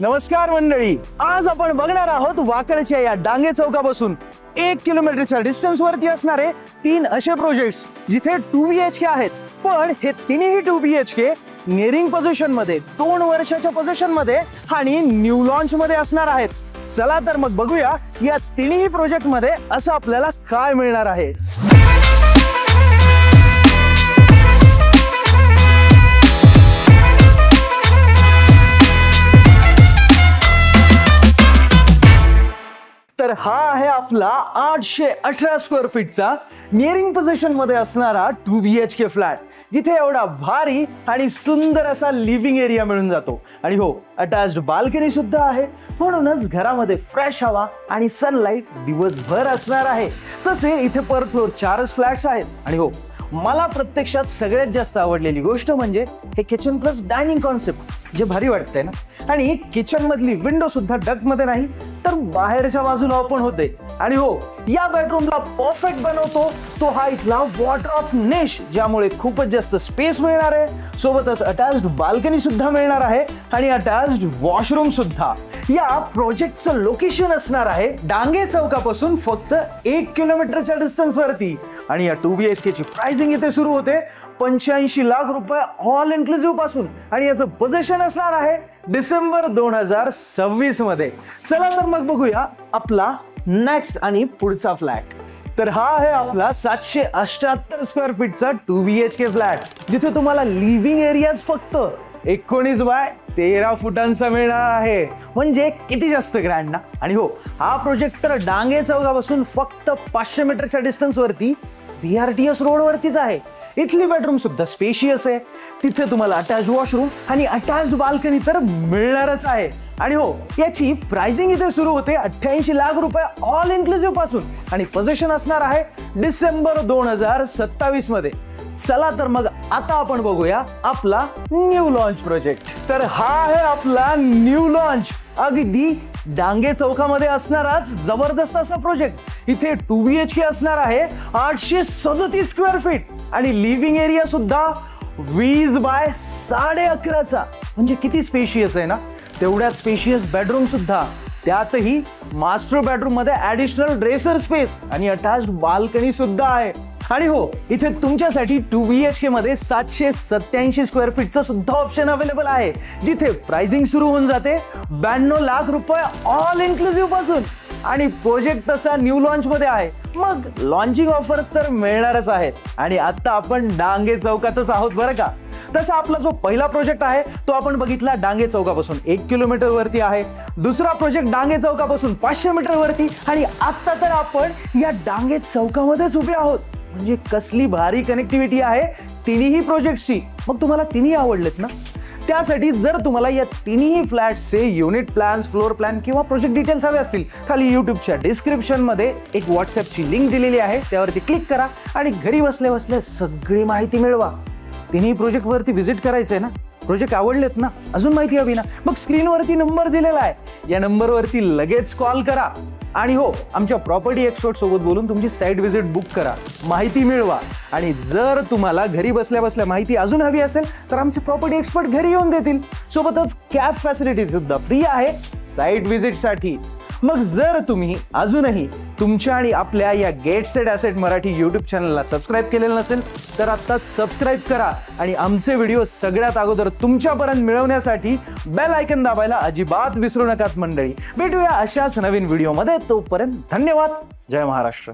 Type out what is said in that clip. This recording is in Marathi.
नमस्कार मंडळी, आज आपण बघणार आहोत वाकडच्या या डांगे चौकापासून 1 किलोमीटरच्या डिस्टन्स वरती असणारे 3 असे प्रोजेक्ट्स जिथे 2 BHK आहेत. पण हे तिन्ही 2 BHK निअरिंग पोझिशन मध्ये, 2 वर्षाच्या पोझिशन मध्ये आणि न्यू लॉन्च मध्ये असणार आहेत. चला तर मग बघूया या तिन्ही प्रोजेक्ट मध्ये असं आपल्याला काय मिळणार आहे. तर हा आहे आपला 818 स्क्वेअर फीटचा निअरिंग पोझिशन मध्ये असणारा 2 BHK फ्लॅट, जिथे एवढा भारी आणि सुंदर असा लिव्हिंग एरिया मिळून जातो. आणि हो, अटॅच्ड बाल्कनी सुद्धा आहे, म्हणूनच घरामध्ये फ्रेश हवा आणि सनलाईट दिवसभर असणार आहे. तसे इथे पर फ्लोर 4 फ्लॅट्स आहेत. आणि हो, मला प्रत्यक्षात सगळ्यात जास्त आवडलेली गोष्ट म्हणजे हे किचन प्लस डायनिंग कॉन्सेप्ट, जे भारी वाटतंय ना. आणि किचन मधली विंडो सुद्धा डक मध्ये नाही तर बाहेरच्या बाजूला ओपन होते. आणि हो, या बेडरूमला परफेक्ट बनवतो तो हा इथला वॉर्डरोब निश, ज्यामुळे खूपच जास्त स्पेस मिळणार आहे. सोबतच अटॅच्ड बाल्कनी सुद्धा मिळणार आहे आणि अटॅच्ड वॉशरूम सुद्धा. या प्रोजेक्टचं लोकेशन असणार आहे डांगे चौकापासून फक्त 1 किलोमीटरच्या डिस्टन्स वरती. आणि या 2 BHK ची प्राइसिंग इथे सुरू होते 85 लाख रुपये ऑल इन्क्लुसिव्ह पासून. आणि याचं पोझिशन असणार आहे डिसेंबर 2026 मध्ये. चला तर मग बघूया आपला नेक्स्ट आणि पुढचा फ्लॅट. तर हा आहे आपला 778 स्क्वेअर फीटचा 2 BHK फ्लॅट, जिथे तुम्हाला लिव्हिंग एरियाज फक्त 19 बाय 13 फुटांचा मिळणार आहे. म्हणजे किती जास्त ग्रँड ना. आणि हो, हा प्रोजेक्ट तर डांगे चौकापासून फक्त 500 मीटरच्या डिस्टन्स वरती BRTS रोड वरतीच आहे. इथली बेडरूम सुद्धा स्पेशियस आहे. तिथे तुम्हाला अटॅच वॉशरूम आणि अटॅच्ड बाल्कनी तर मिळणारच आहे. आणि हो, याची प्राइसिंग इथे सुरू होते 88 लाख रुपये ऑल इन्क्लुसिव्ह पासून. आणि पोझिशन असणार आहे डिसेंबर 2027 मध्ये. चला तर मग आता आपण बघूया आपला न्यू लॉन्च प्रोजेक्ट. तर हा आहे आपला न्यू लॉन्च, अगदी डांगे चौकामध्ये असणाराच जबरदस्त असा प्रोजेक्ट. इथे 2 BHK असणार आहे 837 स्क्वेअर फीट आणि लिव्हिंग एरिया सुद्धा 20 बाय 11.5चा. म्हणजे किती स्पेशियस आहे ना. तेवढ्याच स्पेशियस बेडरूम सुद्धा, त्यातही मास्टर बेडरूम मध्ये ऍडिशनल ड्रेसर स्पेस आणि अटॅच्ड बाल्कनी सुद्धा आहे. आणि हो, इथे तुमच्यासाठी 2 BHK मध्ये 787 स्क्वेअर फीटचं सुद्धा ऑप्शन अवेलेबल आहे, जिथे प्राइसिंग सुरू होऊन जाते 92 लाख रुपये ऑल इन्क्लुसिव्ह पासून. आणि प्रोजेक्ट तसा न्यू लॉन्च मध्ये आहे, मग लॉन्चिंग ऑफर्स तर मिळणारच आहेत. आणि आता आपण डांगे चौकातच आहोत बरं का. तसा आपला जो पहिला प्रोजेक्ट आहे तो आपण बघितला डांगे चौकापासून 1 किलोमीटर वरती आहे. दुसरा प्रोजेक्ट डांगे चौकापासून 500 मीटर वरती. आणि आता तर आपण या डांगे चौकामध्येच उभे आहोत. म्हणजे कसली भारी कनेक्टिव्हिटी आहे तिन्ही प्रोजेक्टची. मग तुम्हाला तिन्ही आवडलेत ना. त्यासाठी जर तुम्हाला या तिन्ही फ्लॅट्सचे युनिट प्लॅन्स, फ्लोर प्लॅन किंवा प्रोजेक्ट डिटेल्स हवे असतील, खाली यूट्यूबच्या डिस्क्रिप्शन मध्ये एक व्हॉट्सअपची लिंक दिलेली आहे, त्यावरती क्लिक करा आणि घरी बसल्या बसल्या सगळी माहिती मिळवा. तिन्ही प्रोजेक्ट वरती व्हिजिट करायचंय ना. प्रोजेक्ट आवडलेत ना, अजून माहिती हवी ना, मग स्क्रीनवरती नंबर दिलेला आहे, या नंबरवरती लगेच कॉल करा. आणि हो, आमच्या प्रॉपर्टी एक्सपर्ट सोबत बोलून तुमची साईट व्हिजिट बुक करा, माहिती मिळवा. आणि जर तुम्हाला घरी बसल्या बसल्या माहिती अजून हवी असेल तर आमचे प्रॉपर्टी एक्सपर्ट घरी येऊन देतील. सोबतच कॅब फॅसिलिटी सुद्धा फ्री आहे साईट व्हिजिटसाठी. मग जर तुम्ही अजूनही तुमच्या आणि आपल्या या get set asset Marathi YouTube चॅनलला सबस्क्राईब केलेलं नसेल तर आत्ताच सबस्क्राईब करा. आणि आमचे व्हिडिओ सगळ्यात अगोदर तुमच्यापर्यंत मिळवण्यासाठी बेल आयकन दाबायला अजिबात विसरू नका मंडळी. भेटूया अशाच नवीन व्हिडिओमध्ये. तोपर्यंत धन्यवाद. जय महाराष्ट्र.